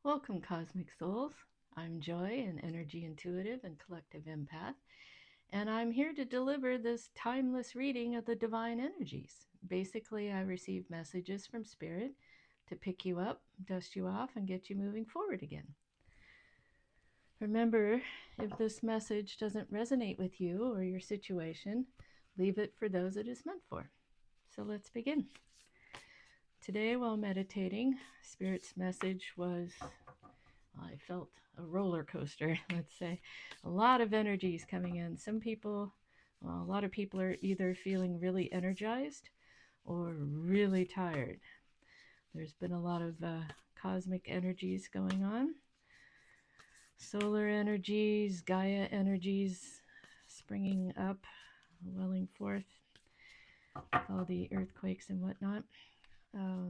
Welcome, Cosmic Souls. I'm Joy, an energy intuitive and collective empath, and I'm here to deliver this timeless reading of the divine energies. Basically, I receive messages from Spirit to pick you up, dust you off, and get you moving forward again. Remember, if this message doesn't resonate with you or your situation, leave it for those it is meant for. So let's begin. Today, while meditating, Spirit's message was I felt a roller coaster, let's say. A lot of energies coming in. A lot of people are either feeling really energized or really tired. There's been a lot of cosmic energies going on. Solar energies, Gaia energies springing up, welling forth, all the earthquakes and whatnot,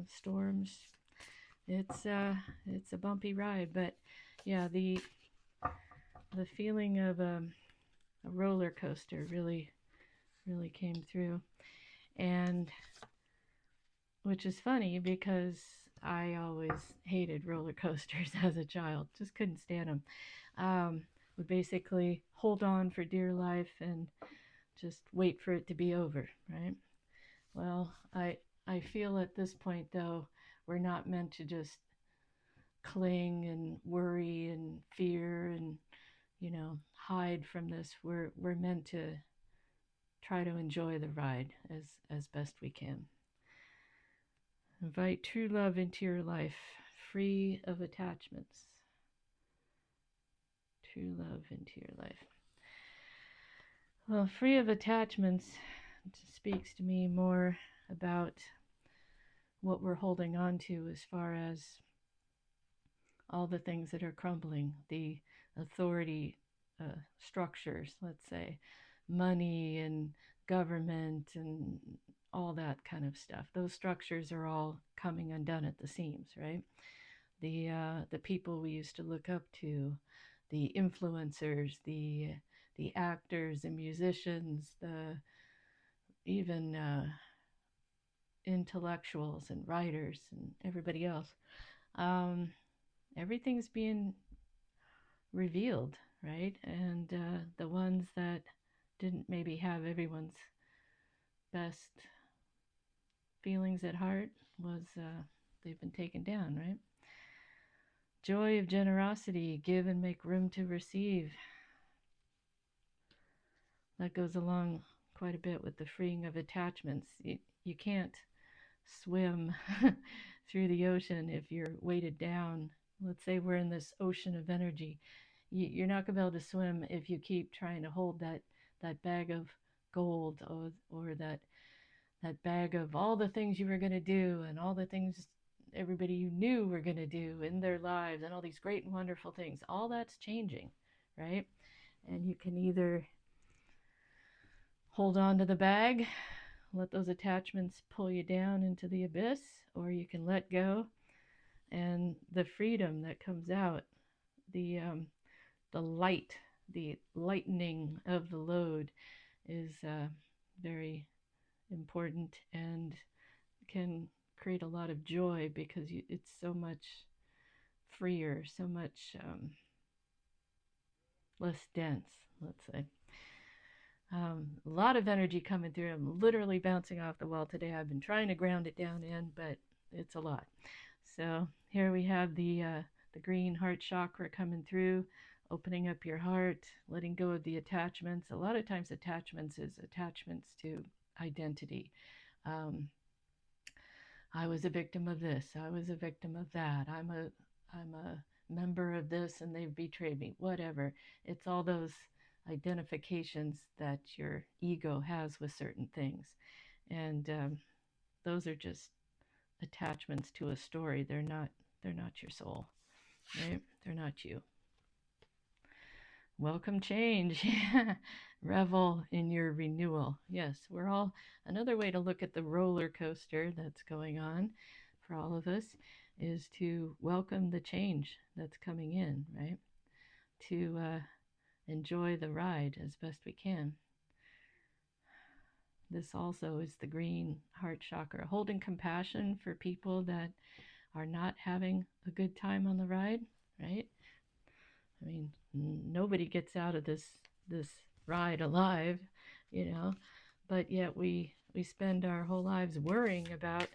storms. It's a bumpy ride, but yeah, the feeling of a roller coaster really came through, and which is funny because I always hated roller coasters as a child, just couldn't stand them. Would basically hold on for dear life and just wait for it to be over, right? Well, I feel at this point though we're not meant to just cling and worry and fear and hide from this. We're meant to try to enjoy the ride as best we can. Invite true love into your life, free of attachments. True love into your life. Well, free of attachments speaks to me more about what we're holding on to as far as all the things that are crumbling, the authority structures, let's say, money and government and all that kind of stuff. Those structures are all coming undone at the seams, right? The people we used to look up to, the influencers, the actors and musicians, the even intellectuals and writers and everybody else. Everything's being revealed, right? And the ones that didn't maybe have everyone's best feelings at heart was they've been taken down, right? Joy of generosity, give and make room to receive. That goes along quite a bit with the freeing of attachments. You can't swim through the ocean if you're weighted down. Let's say we're in this ocean of energy. You're not going to be able to swim if you keep trying to hold that bag of gold or that bag of all the things you were going to do and all the things everybody you knew were going to do in their lives and all these great and wonderful things. All that's changing, right? And you can either hold on to the bag, let those attachments pull you down into the abyss, or you can let go, and the freedom that comes out, the light, the lightening of the load is very important and can create a lot of joy because it's so much freer, so much less dense, let's say. A lot of energy coming through. I'm literally bouncing off the wall today. I've been trying to ground it down in, but it's a lot. So here we have the green heart chakra coming through, opening up your heart, letting go of the attachments. A lot of times attachments is attachments to identity. I was a victim of this. I was a victim of that. I'm a member of this and they've betrayed me. Whatever. It's all those identifications that your ego has with certain things. And those are just attachments to a story. They're not your soul, right? They're not you. Welcome change. Revel in your renewal. Yes, we're all, another way to look at the roller coaster that's going on for all of us is to welcome the change that's coming in, right? To enjoy the ride as best we can. This also is the green heart chakra, holding compassion for people that are not having a good time on the ride, right? I mean, nobody gets out of this ride alive, you know, but yet we spend our whole lives worrying about.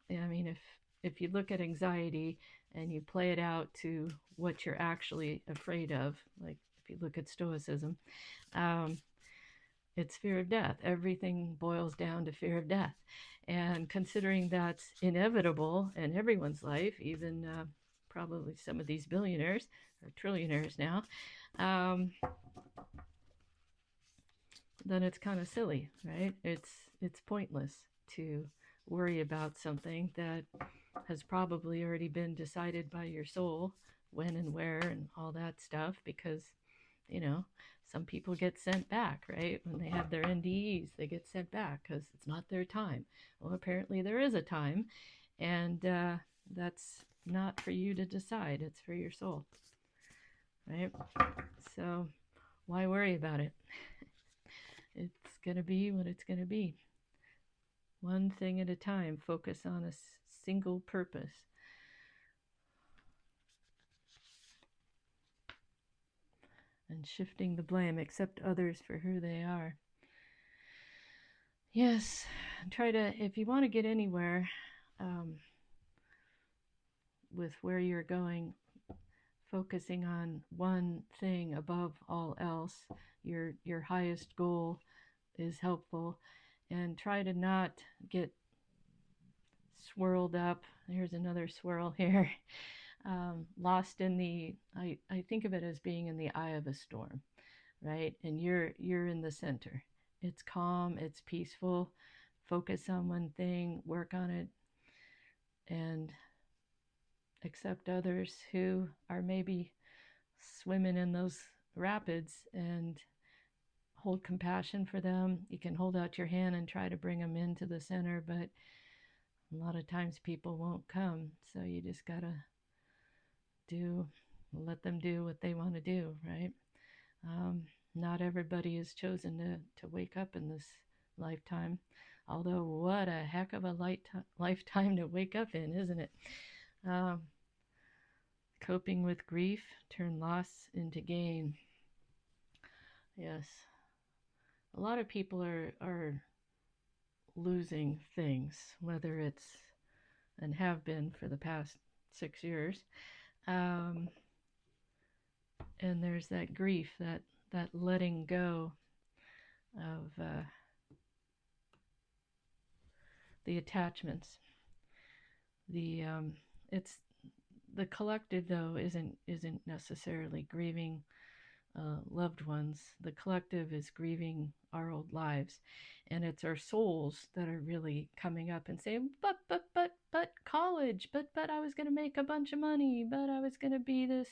I mean, if you look at anxiety and you play it out to what you're actually afraid of, like if you look at Stoicism, um, it's fear of death. Everything boils down to fear of death. And considering that's inevitable in everyone's life, even probably some of these billionaires or trillionaires now, then it's kind of silly, right? It's pointless to worry about something that has probably already been decided by your soul, when and where and all that stuff, because, you know, some people get sent back, right? When they have their NDEs, they get sent back because it's not their time. Well, apparently there is a time, and that's not for you to decide. It's for your soul, right? So why worry about it? It's going to be what it's going to be. One thing at a time. Focus on a single purpose. And shifting the blame. Accept others for who they are. Yes, try to, if you want to get anywhere with where you're going, focusing on one thing above all else, your highest goal is helpful, and try to not get swirled up. Here's another swirl here. Lost in the, I think of it as being in the eye of a storm, right? And you're in the center. It's calm, it's peaceful. Focus on one thing, work on it, and accept others who are maybe swimming in those rapids, and hold compassion for them. You can hold out your hand and try to bring them into the center, but a lot of times people won't come, so you just gotta let them do what they want to do, right? Not everybody is chosen to wake up in this lifetime, although what a heck of a lifetime to wake up in, isn't it? Coping with grief, turn loss into gain. Yes, a lot of people are losing things, whether it's, and have been for the past 6 years, and there's that grief, that letting go of the attachments. It's the collective, though, isn't necessarily grieving loved ones. The collective is grieving our old lives, and it's our souls that are really coming up and saying, but college, but I was going to make a bunch of money, but I was going to be this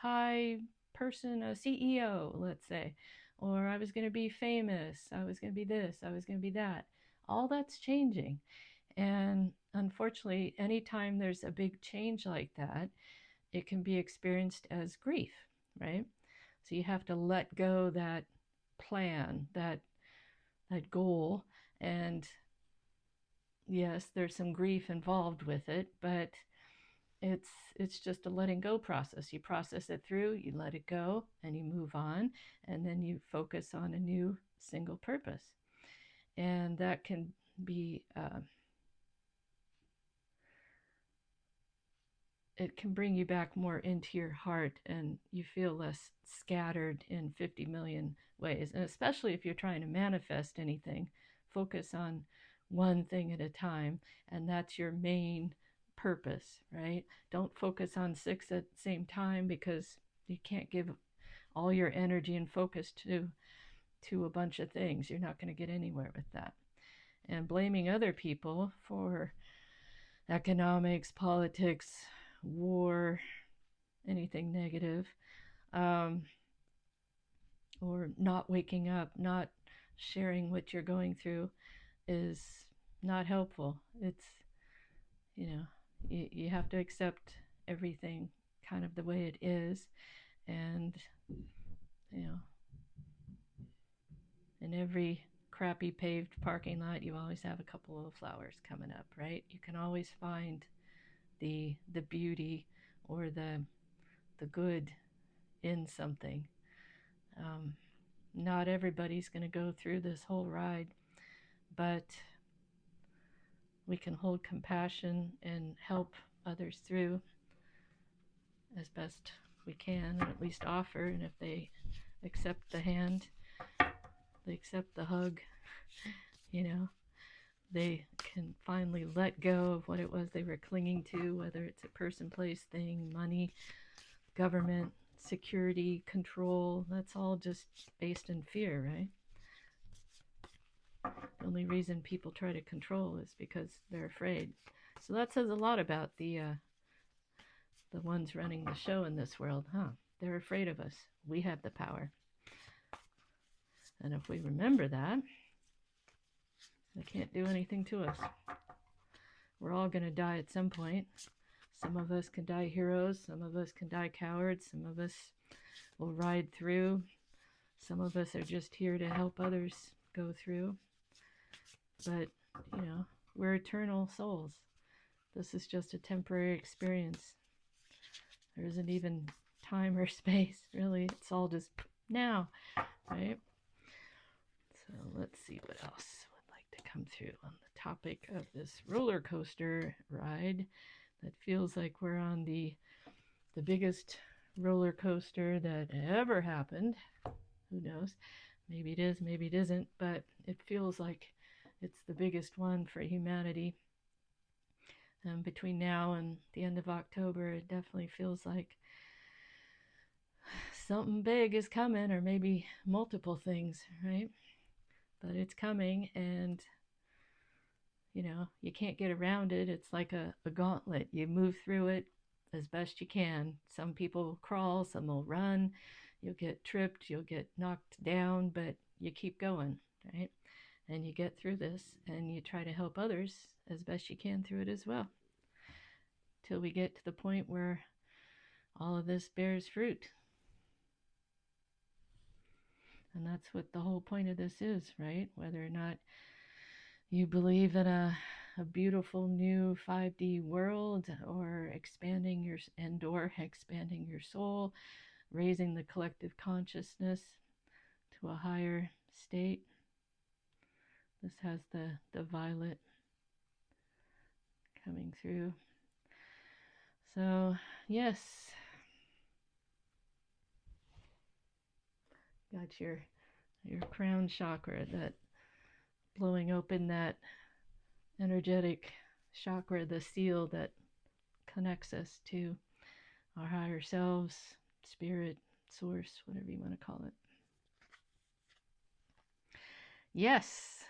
high person, a CEO, let's say, or I was going to be famous, I was going to be this, I was going to be that. All that's changing. And unfortunately, anytime there's a big change like that, it can be experienced as grief, right? So you have to let go that plan, that goal. And yes, there's some grief involved with it, but it's just a letting go process. You process it through, you let it go, and you move on, and then you focus on a new single purpose. And that can be it can bring you back more into your heart, and you feel less scattered in 50 million ways. And especially if you're trying to manifest anything, focus on one thing at a time, and that's your main purpose, right? Don't focus on 6 at the same time, because you can't give all your energy and focus to a bunch of things. You're not going to get anywhere with that. And blaming other people for economics, politics, war, anything negative, or not waking up, not sharing what you're going through, is not helpful. It's, you have to accept everything kind of the way it is, and in every crappy paved parking lot, you always have a couple of flowers coming up, right? You can always find the beauty or the good in something. Not everybody's going to go through this whole ride, but we can hold compassion and help others through as best we can, or at least offer. And if they accept the hand, they accept the hug, you know, they can finally let go of what it was they were clinging to, whether it's a person, place, thing, money, government, security, control. That's all just based in fear, right? The only reason people try to control is because they're afraid. So that says a lot about the ones running the show in this world, huh? They're afraid of us. We have the power. And if we remember that, they can't do anything to us. We're all going to die at some point. Some of us can die heroes. Some of us can die cowards. Some of us will ride through. Some of us are just here to help others go through. But, you know, we're eternal souls. This is just a temporary experience. There isn't even time or space, really. It's all just now, right? So let's see what else would like to come through on the topic of this roller coaster ride that feels like we're on the biggest roller coaster that ever happened. Who knows? Maybe it is, maybe it isn't, but it feels like it's the biggest one for humanity. And between now and the end of October, it definitely feels like something big is coming, or maybe multiple things, right? But it's coming, and you know, you can't get around it. It's like a gauntlet. You move through it as best you can. Some people will crawl, some will run. You'll get tripped, you'll get knocked down, but you keep going, right? And you get through this, and you try to help others as best you can through it as well, till we get to the point where all of this bears fruit. And that's what the whole point of this is, right? Whether or not you believe in a beautiful new 5D world, or expanding your soul, raising the collective consciousness to a higher state. This has the violet coming through. So, yes. Got your crown chakra, that blowing open that energetic chakra, the seal that connects us to our higher selves, spirit, source, whatever you want to call it. Yes,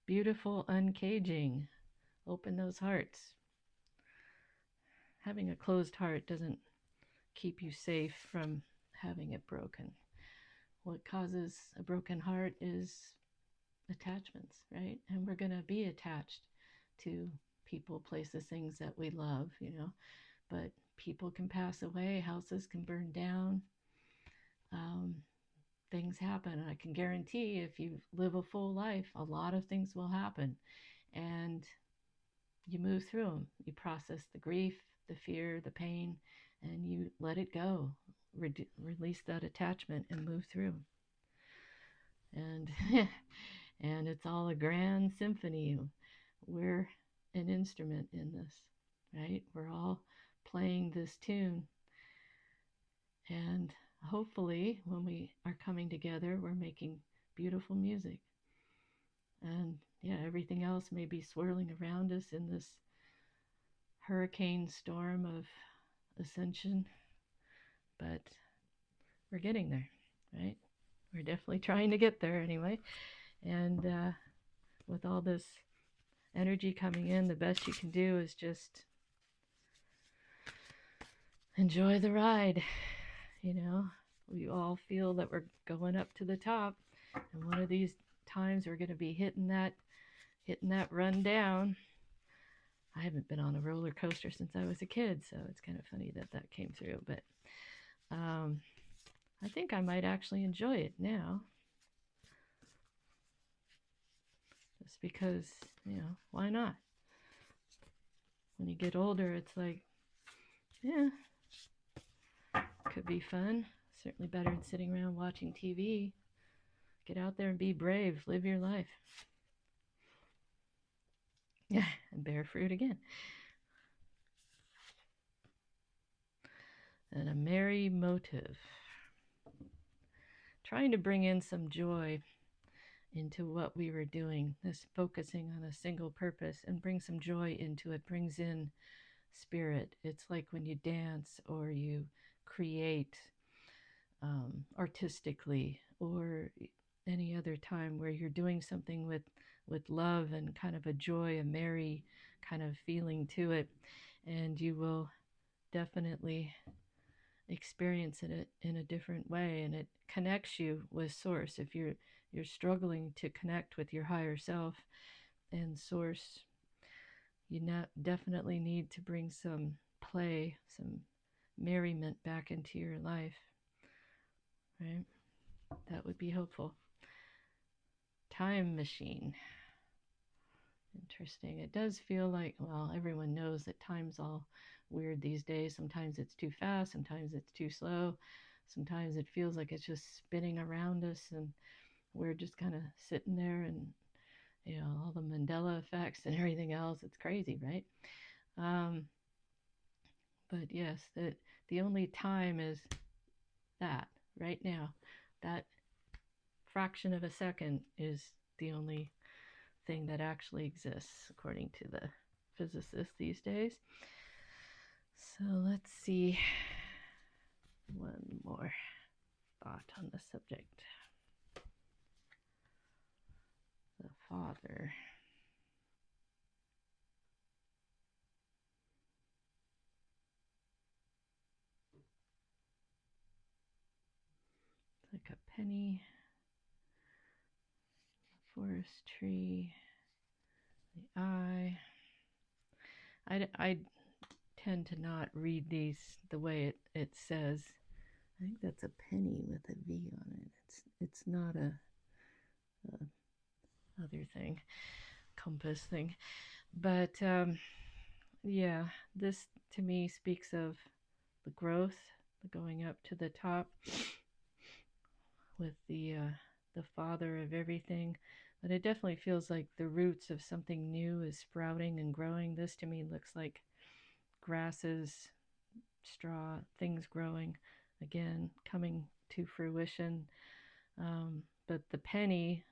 beautiful uncaging. Open those hearts. Having a closed heart doesn't keep you safe from having it broken. What causes a broken heart is attachments, right? And we're going to be attached to people, places, things that we love, you know. But people can pass away, houses can burn down, things happen. I can guarantee if you live a full life, a lot of things will happen. And you move through them. You process the grief, the fear, the pain, and you let it go. Release that attachment and move through. And and it's all a grand symphony. We're an instrument in this, right? We're all playing this tune. And hopefully when we are coming together, we're making beautiful music. And yeah, everything else may be swirling around us in this hurricane storm of ascension, but we're getting there, right? We're definitely trying to get there anyway. And with all this energy coming in, the best you can do is just enjoy the ride. You know, we all feel that we're going up to the top, and one of these times we're going to be hitting that run down. I haven't been on a roller coaster since I was a kid, so it's kind of funny that came through. But I think I might actually enjoy it now. just because, why not? When you get older, it's like, yeah, could be fun. Certainly better than sitting around watching TV. Get out there and be brave. Live your life. Yeah, and bear fruit again. And a merry motive. Trying to bring in some joy into what we were doing. This focusing on a single purpose and bring some joy into it. Brings in spirit. It's like when you dance or you create artistically, or any other time where you're doing something with love and kind of a joy, a merry kind of feeling to it, and you will definitely experience it in a different way, and it connects you with source. If you're struggling to connect with your higher self and source, you definitely need to bring some play, some merriment back into your life, right? That would be helpful. Time machine. Interesting. It does feel like, well, everyone knows that time's all weird these days. Sometimes it's too fast, sometimes it's too slow. Sometimes it feels like it's just spinning around us and we're just kind of sitting there, and all the Mandela effects and everything else. It's crazy, right? But yes, the only time is that right now. That fraction of a second is the only thing that actually exists, according to the physicists these days. So let's see, one more thought on the subject. The Father. It's like a penny, the forest tree, the eye. I tend to not read these the way it says. I think that's a penny with a V on it. It's not a other thing, compass thing. But yeah, this to me speaks of the growth, the going up to the top with the father of everything. But it definitely feels like the roots of something new is sprouting and growing. This to me looks like grasses, straw, things growing again, coming to fruition. But the penny,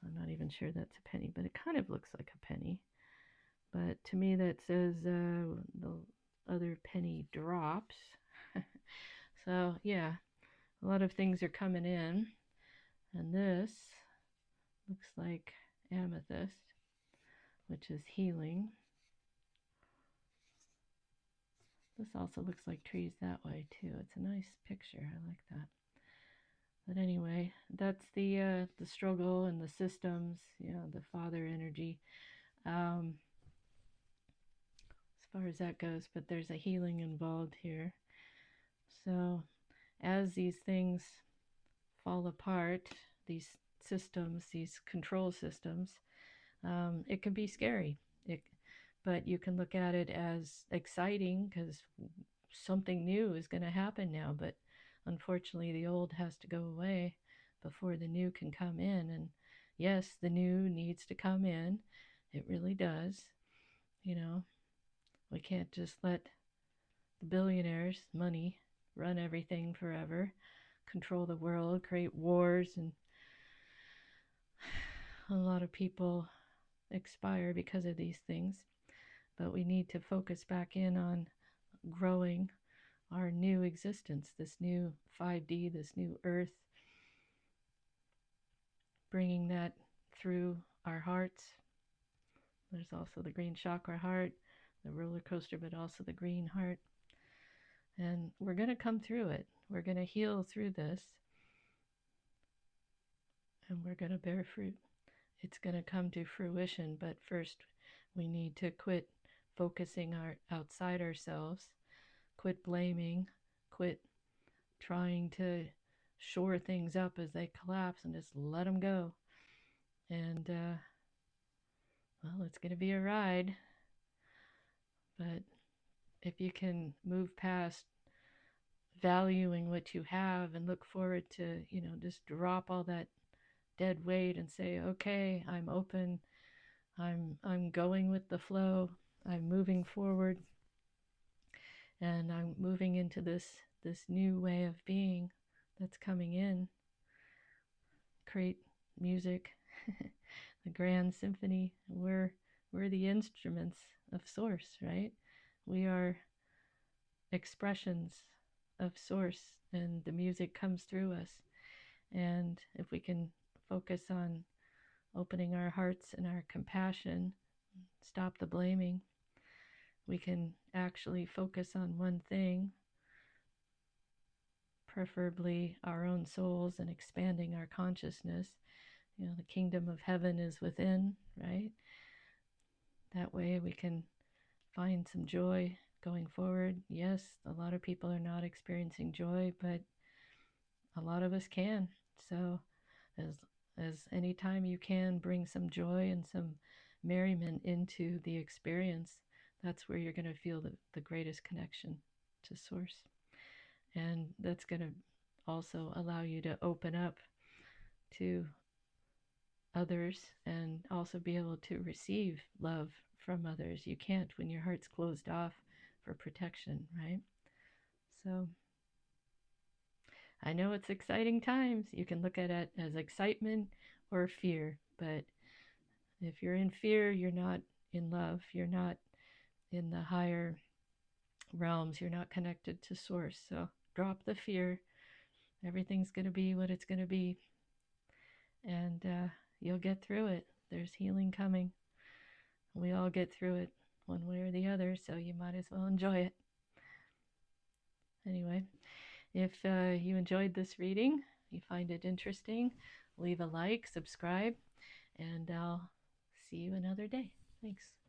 I'm not even sure that's a penny, but it kind of looks like a penny. But to me, that says the other penny drops. So, yeah, a lot of things are coming in. And this looks like amethyst, which is healing. This also looks like trees that way, too. It's a nice picture. I like that. But anyway, that's the struggle and the systems, the father energy. As far as that goes, but there's a healing involved here. So as these things fall apart, these systems, these control systems, it can be scary. But you can look at it as exciting because something new is going to happen now. But unfortunately, the old has to go away before the new can come in. And yes, the new needs to come in. It really does. We can't just let the billionaires' money run everything forever, control the world, create wars, and a lot of people expire because of these things. But we need to focus back in on growing our new existence, this new 5D, this new earth, bringing that through our hearts. There's also the green chakra heart, the roller coaster, but also the green heart. And we're going to come through it. We're going to heal through this. And we're going to bear fruit. It's going to come to fruition, but first we need to quit focusing outside ourselves, quit blaming, quit trying to shore things up as they collapse, and just let them go. And well, it's going to be a ride. But if you can move past valuing what you have and look forward to, just drop all that dead weight and say, okay, I'm open. I'm going with the flow. I'm moving forward, and I'm moving into this new way of being that's coming in. Create music, the grand symphony. We're the instruments of Source, right? We are expressions of Source, and the music comes through us. And if we can focus on opening our hearts and our compassion, stop the blaming, we can actually focus on one thing, preferably our own souls, and expanding our consciousness. The kingdom of heaven is within, right? That way we can find some joy going forward. Yes, a lot of people are not experiencing joy, but a lot of us can. So as any time you can bring some joy and some merriment into the experience, that's where you're going to feel the greatest connection to Source. And that's going to also allow you to open up to others and also be able to receive love from others. You can't when your heart's closed off for protection, right? So I know it's exciting times. You can look at it as excitement or fear, but if you're in fear, you're not in love. You're not in the higher realms. You're not connected to Source. So drop the fear. Everything's going to be what it's going to be. And you'll get through it. There's healing coming. We all get through it one way or the other, so you might as well enjoy it. Anyway, if you enjoyed this reading, you find it interesting, leave a like, subscribe, and I'll see you another day. Thanks.